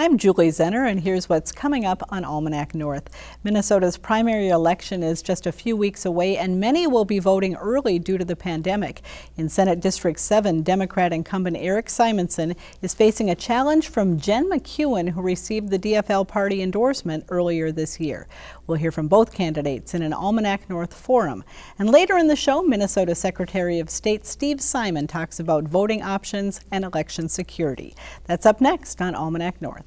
I'm Julie Zenner, and here's what's coming up on Almanac North. Minnesota's primary election is just a few weeks away, and many will be voting early due to the pandemic. In Senate District 7, Democrat incumbent Erik Simonson is facing a challenge from Jen McEwen, who received the DFL party endorsement earlier this year. We'll hear from both candidates in an Almanac North forum. And later in the show, Minnesota Secretary of State Steve Simon talks about voting options and election security. That's up next on Almanac North.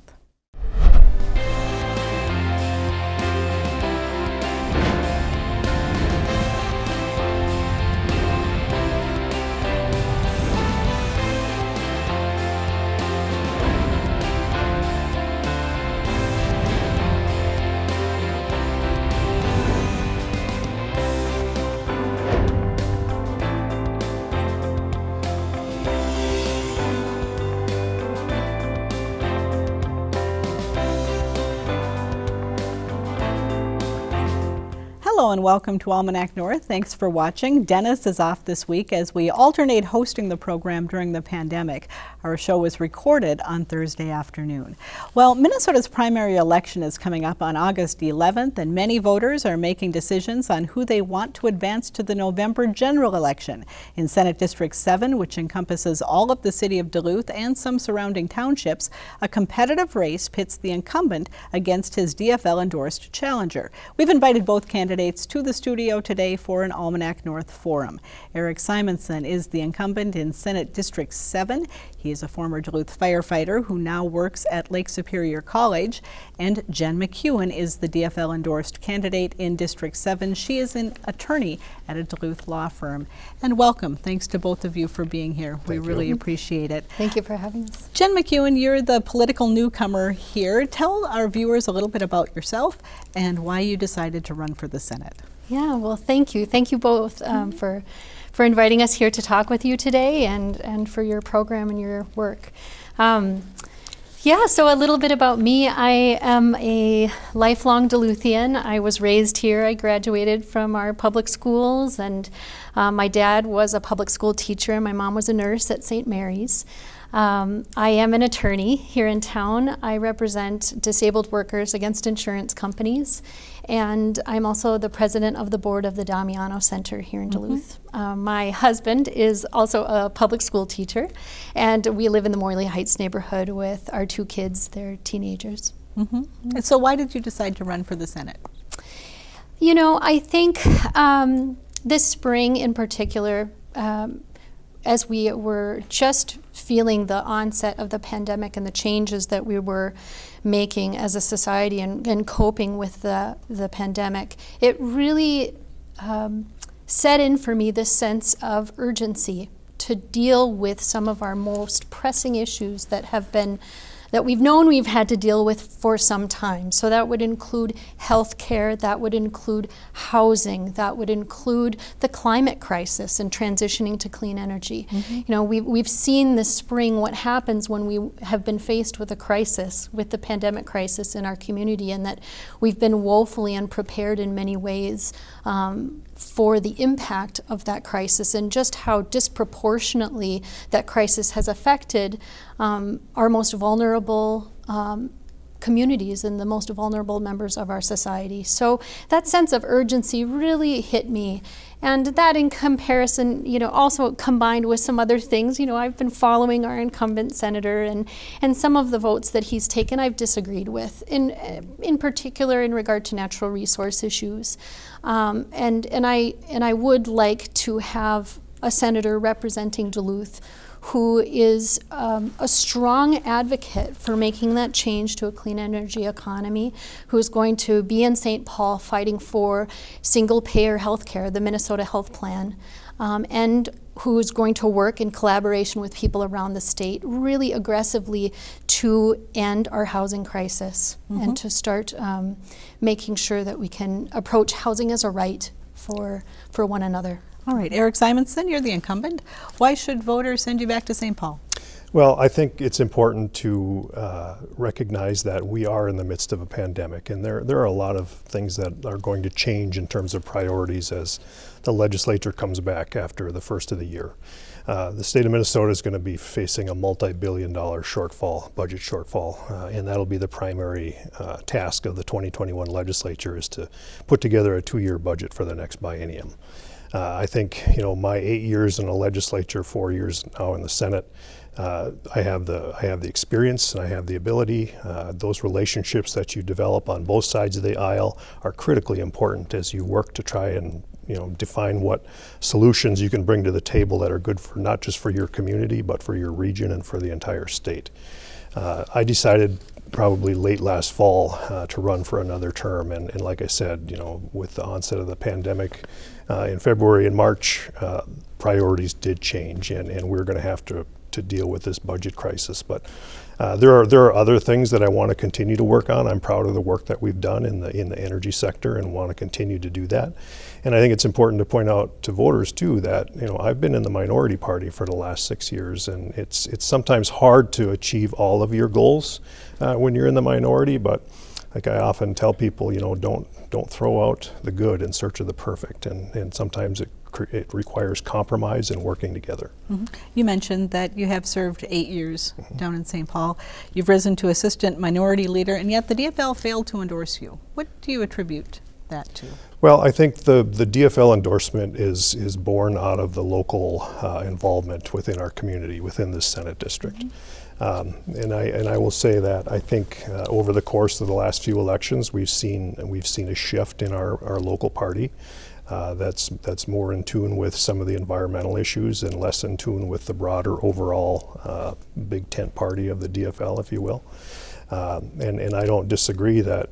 Hello and welcome to Almanac North. Thanks for watching. Dennis is off this week as we alternate hosting the program during the pandemic. Our show was recorded on Thursday afternoon. Well, Minnesota's primary election is coming up on August 11th, and many voters are making decisions on who they want to advance to the November general election. In Senate District 7, which encompasses all of the city of Duluth and some surrounding townships, a competitive race pits the incumbent against his DFL-endorsed challenger. We've invited both candidates to the studio today for an Almanac North forum. Erik Simonson is the incumbent in Senate District 7. He is a former Duluth firefighter who now works at Lake Superior College. And Jen McEwen is the DFL-endorsed candidate in District 7. She is an attorney at a Duluth law firm. And welcome. Thanks to both of you for being here. We really appreciate it. Thank you for having us. Jen McEwen, you're the political newcomer here. Tell our viewers a little bit about yourself and why you decided to run for the Senate. Yeah, well, thank you. Thank you both for inviting us here to talk with you today and for your program and your work. Yeah, so a little bit about me. I am a lifelong Duluthian. I was raised here. I graduated from our public schools, and my dad was a public school teacher, and my mom was a nurse at St. Mary's. I am an attorney here in town. I represent disabled workers against insurance companies, and I'm also the president of the board of the Damiano Center here in Duluth. My husband is also a public school teacher, and we live in the Morley Heights neighborhood with our two kids. They're teenagers. And so why did you decide to run for the Senate? You know, I think this spring in particular, as we were just feeling the onset of the pandemic and the changes that we were making as a society and coping with the pandemic, it really set in for me this sense of urgency to deal with some of our most pressing issues that we've known we've had to deal with for some time. So that would include health care, that would include housing, that would include the climate crisis and transitioning to clean energy. You know, we've seen this spring what happens when we have been faced with a crisis, with the pandemic crisis in our community, and that we've been woefully unprepared in many ways for the impact of that crisis and just how disproportionately that crisis has affected our most vulnerable communities and the most vulnerable members of our society. So that sense of urgency really hit me. And that in comparison, you know, also combined with some other things, you know, I've been following our incumbent senator and some of the votes that he's taken I've disagreed with, in particular in regard to natural resource issues. And I would like to have a senator representing Duluth who is a strong advocate for making that change to a clean energy economy, who is going to be in St. Paul fighting for single-payer health care, the Minnesota Health Plan, and who is going to work in collaboration with people around the state really aggressively to end our housing crisis and to start making sure that we can approach housing as a right for one another. All right, Erik Simonson, you're the incumbent. Why should voters send you back to St. Paul? Well, I think it's important to recognize that we are in the midst of a pandemic, and there are a lot of things that are going to change in terms of priorities as the legislature comes back after the first of the year. The state of Minnesota is going to be facing a multi-billion-dollar budget shortfall, and that'll be the primary task of the 2021 legislature, is to put together a 2-year budget for the next biennium. I think, my 8 years in the legislature, 4 years now in the Senate, I have the experience and I have the ability. Those relationships that you develop on both sides of the aisle are critically important as you work to try and define what solutions you can bring to the table that are good for not just for your community but for your region and for the entire state. I decided probably late last fall to run for another term, and like I said, with the onset of the pandemic in February and March, priorities did change, and we're going to have to deal with this budget crisis. But there are other things that I want to continue to work on. I'm proud of the work that we've done in the energy sector and want to continue to do that. And I think it's important to point out to voters too that I've been in the minority party for the last 6 years, and it's sometimes hard to achieve all of your goals when you're in the minority. But like I often tell people, don't throw out the good in search of the perfect, and sometimes it requires compromise and working together. Mm-hmm. You mentioned that you have served 8 years down in St. Paul. You've risen to assistant minority leader, and yet the DFL failed to endorse you. What do you attribute that to? Well, I think the DFL endorsement is born out of the local involvement within our community, within the Senate district. Mm-hmm. And I will say that I think over the course of the last few elections, we've seen a shift in our local party. That's more in tune with some of the environmental issues and less in tune with the broader overall big tent party of the DFL, if you will. And I don't disagree that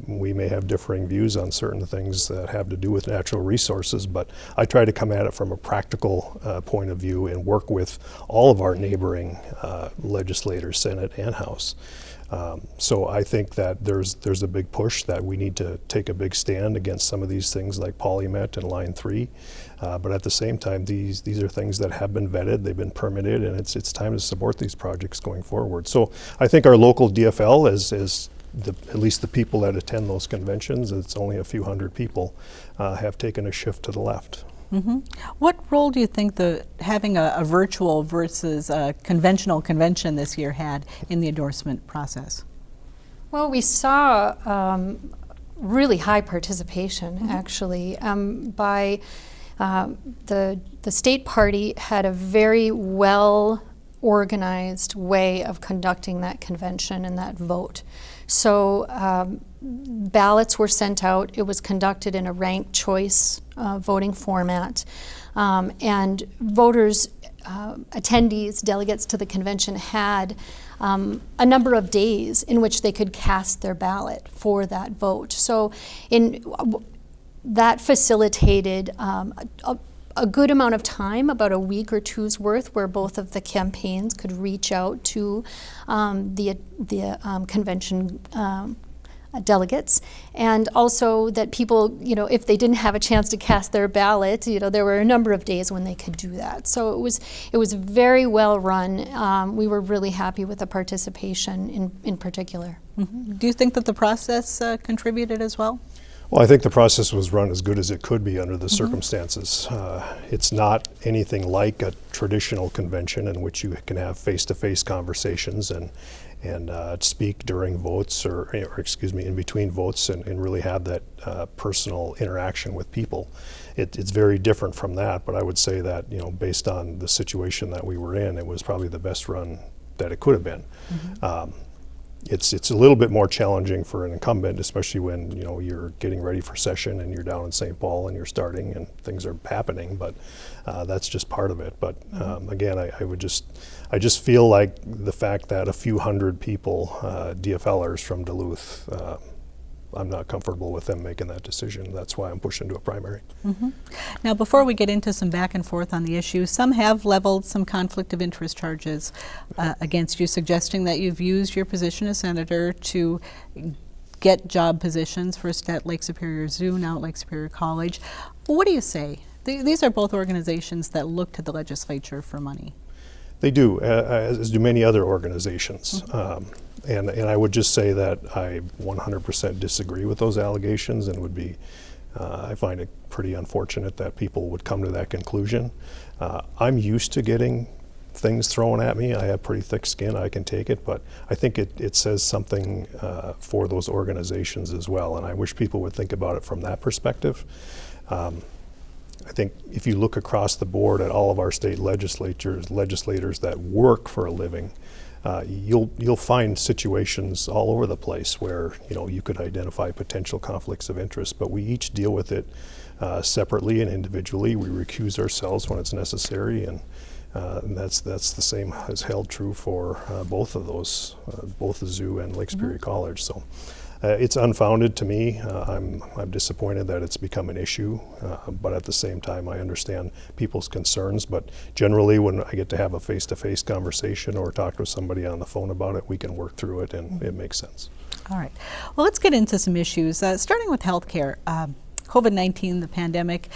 we may have differing views on certain things that have to do with natural resources, but I try to come at it from a practical point of view and work with all of our neighboring legislators, Senate and House. So I think that there's a big push that we need to take a big stand against some of these things like Polymet and Line 3. But at the same time, these are things that have been vetted, they've been permitted, and it's time to support these projects going forward. So I think our local DFL, at least the people that attend those conventions, it's only a few hundred people, have taken a shift to the left. Mm-hmm. What role do you think having a virtual versus a conventional convention this year had in the endorsement process? Well, we saw really high participation, mm-hmm. actually. The state party had a very well organized way of conducting that convention and that vote. So ballots were sent out. It was conducted in a ranked choice voting format, and voters, attendees, delegates to the convention had a number of days in which they could cast their ballot for that vote. So that facilitated a good amount of time, about a week or two's worth, where both of the campaigns could reach out to the convention delegates, and also that people, if they didn't have a chance to cast their ballot, there were a number of days when they could do that. So it was very well run. We were really happy with the participation in particular. Mm-hmm. Do you think that the process contributed as well? Well, I think the process was run as good as it could be under the mm-hmm. circumstances. It's not anything like a traditional convention in which you can have face-to-face conversations and speak during votes or in between votes and really have that personal interaction with people. It's very different from that, but I would say that based on the situation that we were in, it was probably the best run that it could have been. Mm-hmm. It's a little bit more challenging for an incumbent, especially when you're getting ready for session and you're down in St. Paul and you're starting and things are happening. But that's just part of it. But again, I just feel like the fact that a few hundred people, DFLers from Duluth, I'm not comfortable with them making that decision. That's why I'm pushing to a primary. Mm-hmm. Now, before we get into some back and forth on the issue, some have leveled some conflict of interest charges against you, suggesting that you've used your position as senator to get job positions, first at Lake Superior Zoo, now at Lake Superior College. What do you say? These are both organizations that look to the legislature for money. They do, as do many other organizations. And I would just say that I 100% disagree with those allegations, and would be, I find it pretty unfortunate that people would come to that conclusion. I'm used to getting things thrown at me. I have pretty thick skin, I can take it, but I think it says something for those organizations as well, and I wish people would think about it from that perspective. I think if you look across the board at all of our state legislators that work for a living, you'll find situations all over the place where you could identify potential conflicts of interest, but we each deal with it separately and individually. We recuse ourselves when it's necessary, and that's the same as held true for both of those, both the zoo and Lake Superior College. So it's unfounded to me. I'm disappointed that it's become an issue, but at the same time I understand people's concerns. But generally when I get to have a face-to-face conversation or talk to somebody on the phone about it, we can work through it, and it makes sense. All right. Well, let's get into some issues, starting with healthcare. COVID-19, the pandemic,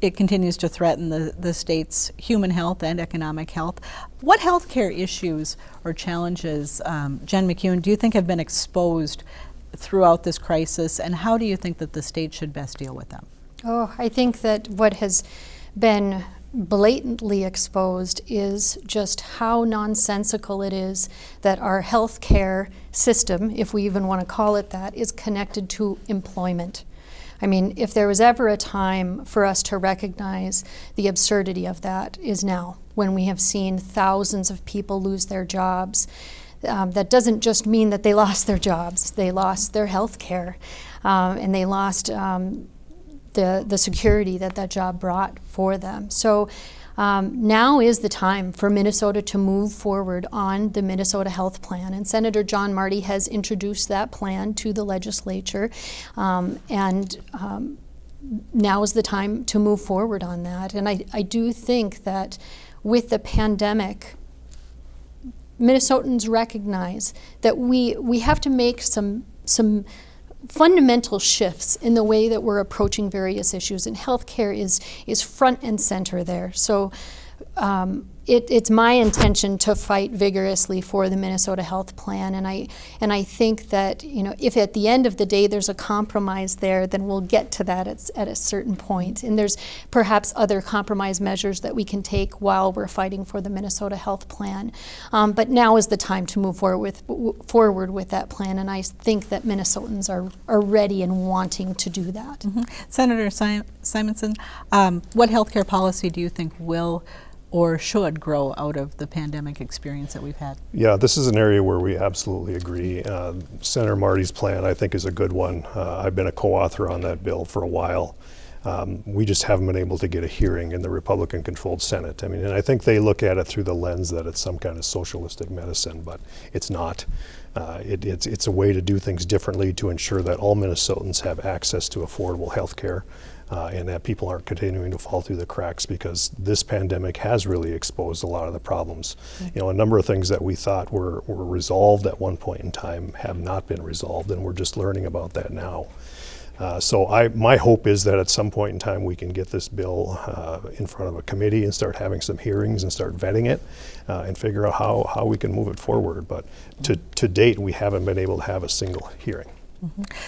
it continues to threaten the state's human health and economic health. What healthcare issues or challenges, Jen McEwen, do you think have been exposed throughout this crisis, and how do you think that the state should best deal with them? Oh, I think that what has been blatantly exposed is just how nonsensical it is that our healthcare system, if we even want to call it that, is connected to employment. I mean, if there was ever a time for us to recognize the absurdity of that, is now, when we have seen thousands of people lose their jobs. That doesn't just mean that they lost their jobs, they lost their health care, and they lost the security that job brought for them. So now is the time for Minnesota to move forward on the Minnesota Health Plan, and Senator John Marty has introduced that plan to the legislature, and now is the time to move forward on that. And I do think that with the pandemic, Minnesotans recognize that we have to make some fundamental shifts in the way that we're approaching various issues, and healthcare is front and center there. So it's my intention to fight vigorously for the Minnesota Health Plan, and I think that if at the end of the day there's a compromise there, then we'll get to that at a certain point. And there's perhaps other compromise measures that we can take while we're fighting for the Minnesota Health Plan. But now is the time to move forward with that plan, and I think that Minnesotans are ready and wanting to do that. Senator Simonson, what healthcare policy do you think will or should grow out of the pandemic experience that we've had? Yeah, this is an area where we absolutely agree. Senator Marty's plan, I think, is a good one. I've been a co-author on that bill for a while. We just haven't been able to get a hearing in the Republican-controlled Senate. I mean, and I think they look at it through the lens that it's some kind of socialistic medicine, but it's not. It's a way to do things differently to ensure that all Minnesotans have access to affordable health care. And that people aren't continuing to fall through the cracks, because this pandemic has really exposed a lot of the problems. A number of things that we thought were resolved at one point in time have not been resolved, and we're just learning about that now. So my hope is that at some point in time we can get this bill in front of a committee and start having some hearings and start vetting it and figure out how we can move it forward. But to date, we haven't been able to have a single hearing.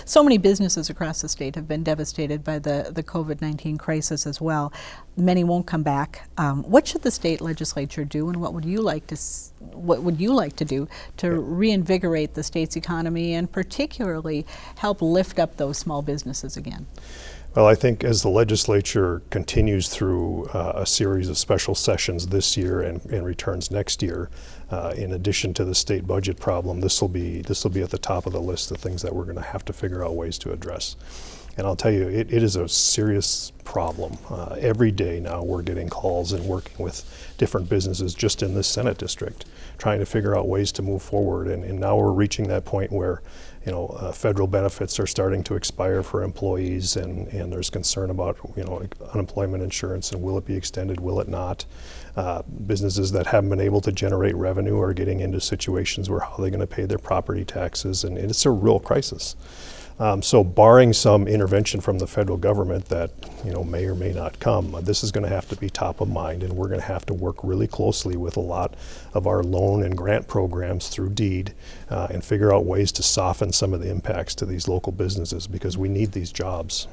So many businesses across the state have been devastated by the COVID-19 crisis as well. Many won't come back. What should the state legislature do, and what would you like to do to reinvigorate the state's economy and particularly help lift up those small businesses again? Well, I think as the legislature continues through a series of special sessions this year and returns next year, in addition to the state budget problem, this will be at the top of the list of things that we're going to have to figure out ways to address. And I'll tell you, it is a serious problem. Every day now we're getting calls and working with different businesses just in this Senate district, trying to figure out ways to move forward. And now we're reaching that point where federal benefits are starting to expire for employees, and there's concern about unemployment insurance, and will it be extended, will it not? Businesses that haven't been able to generate revenue are getting into situations where how are they going to pay their property taxes, and it's a real crisis. So barring some intervention from the federal government that may or may not come, this is going to have to be top of mind, and we're going to have to work really closely with a lot of our loan and grant programs through DEED and figure out ways to soften some of the impacts to these local businesses, because we need these jobs.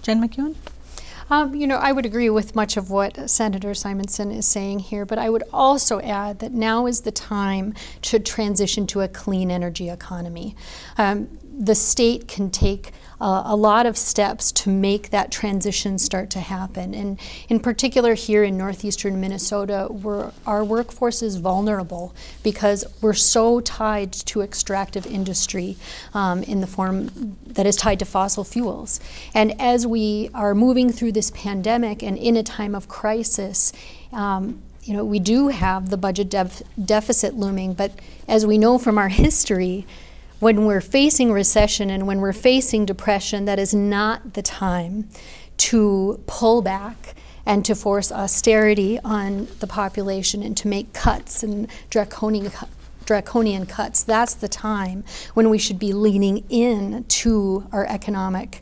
Jen McEwen? I would agree with much of what Senator Simonson is saying here, but I would also add that now is the time to transition to a clean energy economy. The state can take a lot of steps to make that transition start to happen. And in particular here in northeastern Minnesota, our workforce is vulnerable because we're so tied to extractive industry in the form that is tied to fossil fuels. And as we are moving through this pandemic and in a time of crisis, we do have the budget deficit looming, but as we know from our history, when we're facing recession and when we're facing depression, that is not the time to pull back and to force austerity on the population and to make cuts and draconian cuts. That's the time when we should be leaning in to our economic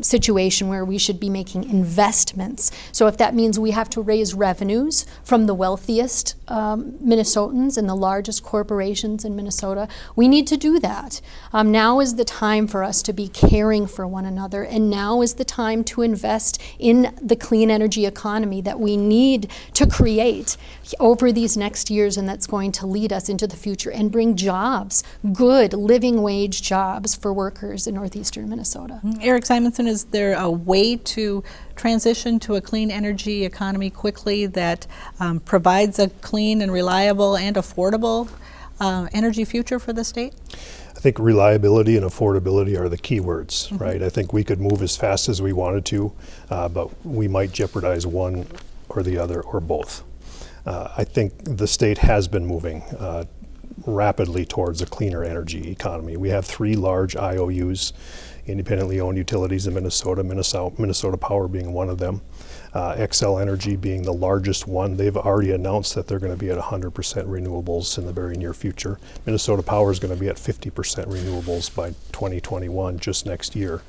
situation where we should be making investments. So if that means we have to raise revenues from the wealthiest Minnesotans and the largest corporations in Minnesota, we need to do that. Now is the time for us to be caring for one another, and now is the time to invest in the clean energy economy that we need to create over these next years, and that's going to lead us into the future and bring jobs, good living wage jobs for workers in northeastern Minnesota. Erik Simonson, is there a way to transition to a clean energy economy quickly that provides a clean and reliable and affordable energy future for the state? I think reliability and affordability are the key words, right? I think we could move as fast as we wanted to, but we might jeopardize one or the other or both. I think the state has been moving rapidly towards a cleaner energy economy. We have 3 large IOUs, independently owned utilities in Minnesota, Minnesota Power being one of them, Xcel Energy being the largest one. They've already announced that they're going to be at 100% renewables in the very near future. Minnesota Power is going to be at 50% renewables by 2021, just next year.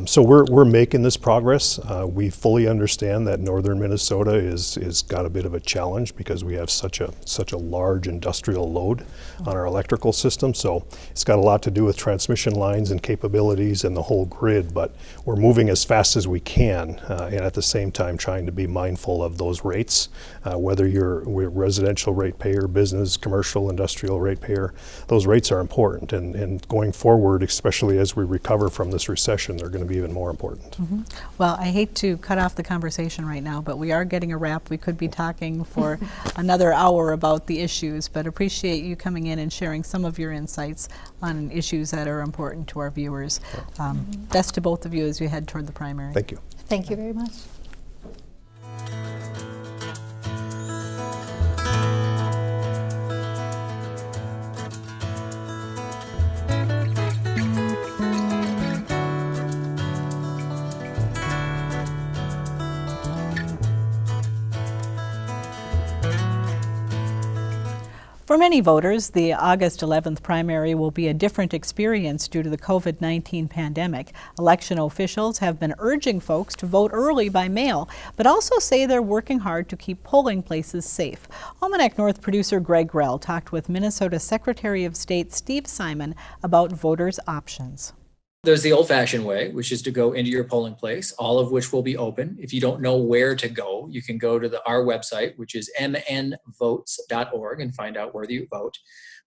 So we're making this progress. We fully understand that northern Minnesota is got a bit of a challenge because we have such a large industrial load on our electrical system. So it's got a lot to do with transmission lines and capabilities and the whole grid. But we're moving as fast as we can, and at the same time trying to be mindful of those rates. Whether you're a residential ratepayer, business, commercial, industrial ratepayer, those rates are important. And going forward, especially as we recover from this recession, they're going to be even more important. Well, I hate to cut off the conversation right now, but we are getting a wrap. We could be talking for another hour about the issues, but appreciate you coming in and sharing some of your insights on issues that are important to our viewers. Best to both of you as you head toward the primary. Thank you. Thank you very much. For many voters, the August 11th primary will be a different experience due to the COVID-19 pandemic. Election officials have been urging folks to vote early by mail, but also say they're working hard to keep polling places safe. Almanac North producer Greg Grell talked with Minnesota Secretary of State Steve Simon about voters' options. There's the old-fashioned way, which is to go into your polling place, all of which will be open. If you don't know where to go, you can go to our website, which is mnvotes.org, and find out where you vote.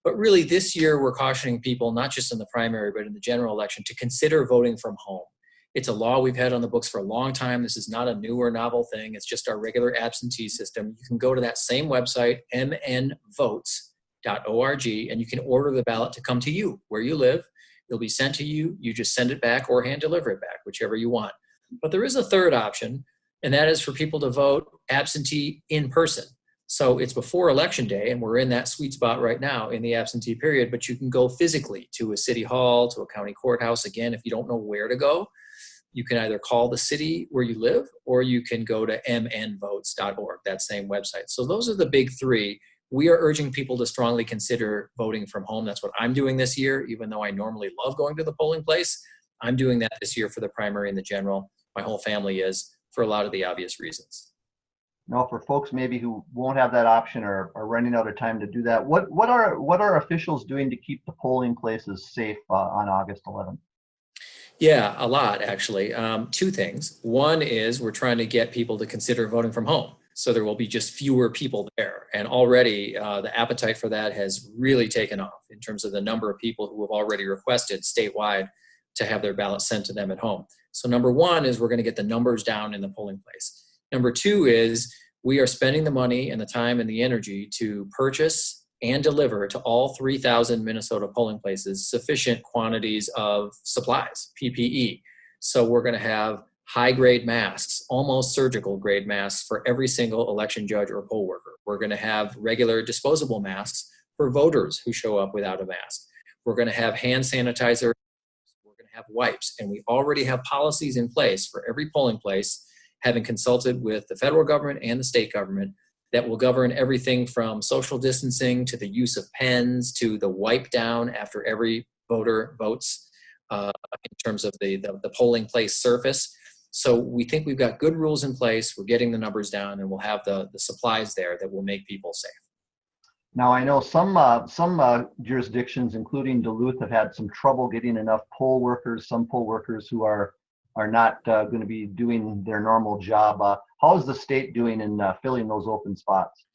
But really, this year, we're cautioning people, not just in the primary, but in the general election, to consider voting from home. It's a law we've had on the books for a long time. This is not a new or novel thing. It's just our regular absentee system. You can go to that same website, mnvotes.org, and you can order the ballot to come to you, where you live. It'll be sent to you. You just send it back or hand deliver it back, whichever you want. But there is a third option, and that is for people to vote absentee in person. So it's before Election Day, and we're in that sweet spot right now in the absentee period, but you can go physically to a city hall, to a county courthouse. Again, if you don't know where to go, you can either call the city where you live, or you can go to mnvotes.org, that same website. So those are the big 3. we are urging people to strongly consider voting from home. That's what I'm doing this year, even though I normally love going to the polling place. I'm doing that this year for the primary and the general. My whole family is, for a lot of the obvious reasons. Now, for folks maybe who won't have that option or are running out of time to do that, what are officials doing to keep the polling places safe on August 11th? Yeah, a lot, actually. Two things. One is we're trying to get people to consider voting from home, so there will be just fewer people there. And already the appetite for that has really taken off in terms of the number of people who have already requested statewide to have their ballot sent to them at home. So number one is we're going to get the numbers down in the polling place. Number two is we are spending the money and the time and the energy to purchase and deliver to all 3,000 Minnesota polling places sufficient quantities of supplies, PPE. So we're going to have high-grade masks, almost surgical grade masks for every single election judge or poll worker. We're going to have regular disposable masks for voters who show up without a mask. We're going to have hand sanitizer. We're going to have wipes. And we already have policies in place for every polling place, having consulted with the federal government and the state government, that will govern everything from social distancing to the use of pens to the wipe down after every voter votes in terms of the polling place surface. So we think we've got good rules in place. We're getting the numbers down, and we'll have the supplies there that will make people safe. Now, I know some jurisdictions, including Duluth, have had some trouble getting enough poll workers. Some poll workers who are not going to be doing their normal job. How is the state doing in filling those open spots?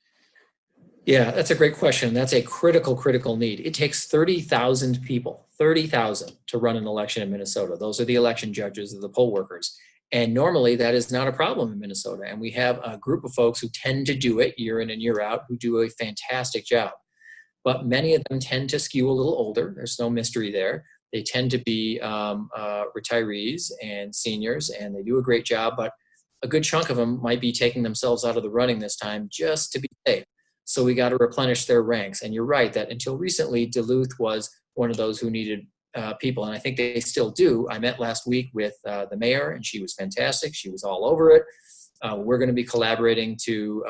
Yeah, that's a great question. That's a critical need. It takes 30,000 people, 30,000 to run an election in Minnesota. Those are the election judges, the poll workers. And normally that is not a problem in Minnesota. And we have a group of folks who tend to do it year in and year out, who do a fantastic job. But many of them tend to skew a little older. There's no mystery there. They tend to be retirees and seniors, and they do a great job, but a good chunk of them might be taking themselves out of the running this time just to be safe. So we got to replenish their ranks. And you're right that until recently, Duluth was one of those who needed people, and I think they still do. I met last week with the mayor, and she was fantastic. She was all over it. We're going to be collaborating to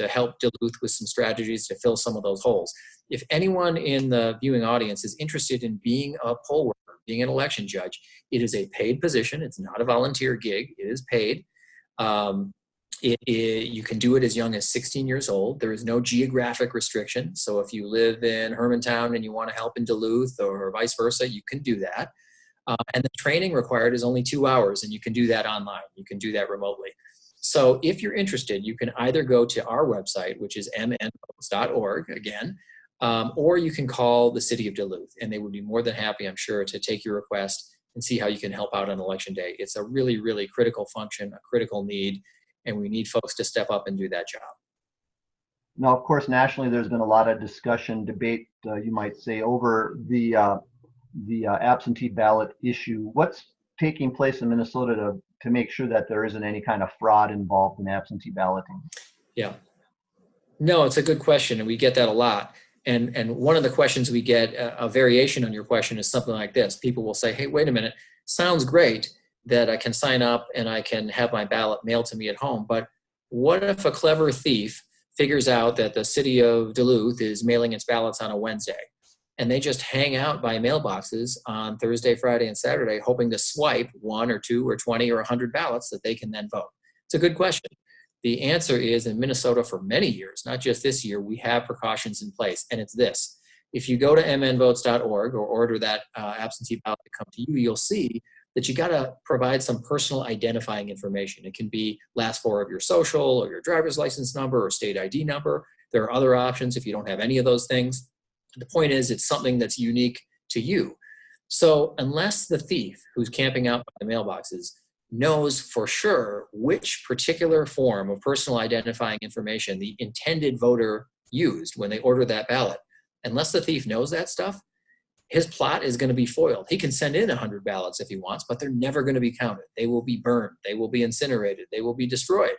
help Duluth with some strategies to fill some of those holes. If anyone in the viewing audience is interested in being a poll worker, being an election judge, it is a paid position. It's not a volunteer gig. It is paid. You can do it as young as 16 years old. There is no geographic restriction. So if you live in Hermantown and you want to help in Duluth or vice versa, you can do that. And the training required is only 2 hours, and you can do that online. You can do that remotely. So if you're interested, you can either go to our website, which is mnvotes.org again, or you can call the city of Duluth, and they would be more than happy, I'm sure, to take your request and see how you can help out on election day. It's a really critical function, a critical need, and we need folks to step up and do that job. Now, of course, nationally, there's been a lot of discussion, debate, you might say, over the absentee ballot issue. What's taking place in Minnesota to make sure that there isn't any kind of fraud involved in absentee balloting? Yeah. No, it's a good question, and we get that a lot. And one of the questions we get, a variation on your question, is something like this. People will say, hey, wait a minute, sounds great that I can sign up and I can have my ballot mailed to me at home, but what if a clever thief figures out that the city of Duluth is mailing its ballots on a Wednesday, and they just hang out by mailboxes on Thursday, Friday, and Saturday, hoping to swipe 1 or 2 or 20 or 100 ballots that they can then vote? It's a good question. The answer is, in Minnesota for many years, not just this year, we have precautions in place, and it's this. If you go to mnvotes.org or order that absentee ballot to come to you, you'll see that you got to provide some personal identifying information. It can be last 4 of your social or your driver's license number or state ID number. There are other options if you don't have any of those things. The point is, it's something that's unique to you. So unless the thief who's camping out by the mailboxes knows for sure which particular form of personal identifying information the intended voter used when they ordered that ballot, unless the thief knows that stuff, his plot is going to be foiled. He can send in 100 ballots if he wants, but they're never going to be counted. They will be burned. They will be incinerated. They will be destroyed.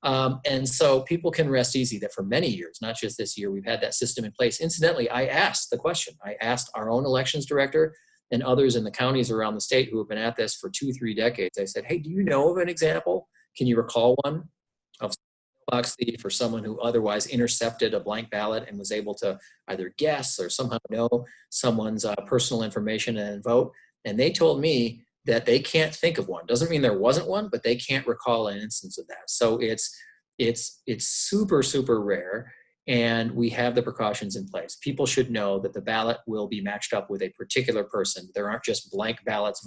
And so people can rest easy that for many years, not just this year, we've had that system in place. Incidentally, I asked the question. I asked our own elections director and others in the counties around the state who have been at this for 2-3 decades. I said, hey, do you know of an example? Can you recall one of mailbox thief or someone who otherwise intercepted a blank ballot and was able to either guess or somehow know someone's personal information and vote. And they told me that they can't think of one. Doesn't mean there wasn't one, but they can't recall an instance of that. So it's super, super rare. And we have the precautions in place. People should know that the ballot will be matched up with a particular person. There aren't just blank ballots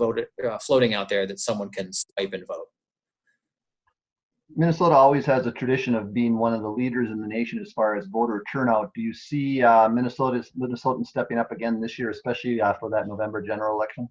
floating out there that someone can swipe and vote. Minnesota always has a tradition of being one of the leaders in the nation as far as voter turnout. Do you see Minnesotans stepping up again this year, especially for that November general election?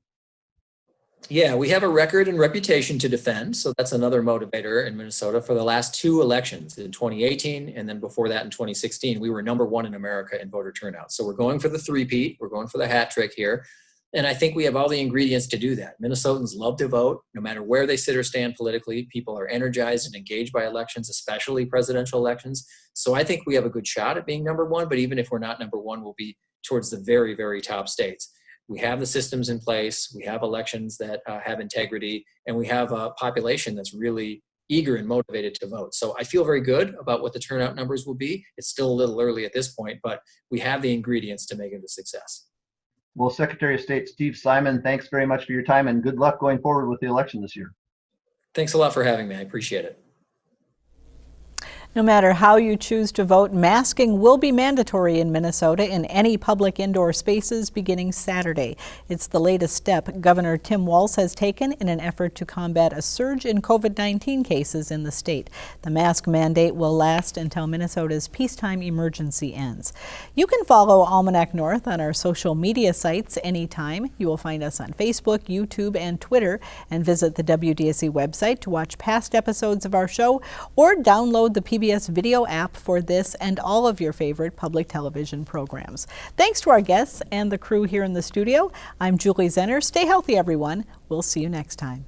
Yeah, we have a record and reputation to defend. So that's another motivator in Minnesota. For the last 2 elections, in 2018 and then before that in 2016, we were #1 in America in voter turnout. So we're going for the three-peat. We're going for the hat trick here. And I think we have all the ingredients to do that. Minnesotans love to vote, no matter where they sit or stand politically. People are energized and engaged by elections, especially presidential elections. So I think we have a good shot at being #1, but even if we're not #1, we'll be towards the very, very top states. We have the systems in place, we have elections that have integrity, and we have a population that's really eager and motivated to vote. So I feel very good about what the turnout numbers will be. It's still a little early at this point, but we have the ingredients to make it a success. Well, Secretary of State Steve Simon, thanks very much for your time and good luck going forward with the election this year. Thanks a lot for having me. I appreciate it. No matter how you choose to vote, masking will be mandatory in Minnesota in any public indoor spaces beginning Saturday. It's the latest step Governor Tim Walz has taken in an effort to combat a surge in COVID-19 cases in the state. The mask mandate will last until Minnesota's peacetime emergency ends. You can follow Almanac North on our social media sites anytime. You will find us on Facebook, YouTube, and Twitter, and visit the WDSE website to watch past episodes of our show or download the PBS video app for this and all of your favorite public television programs. Thanks to our guests and the crew here in the studio. I'm Julie Zenner. Stay healthy, everyone. We'll see you next time.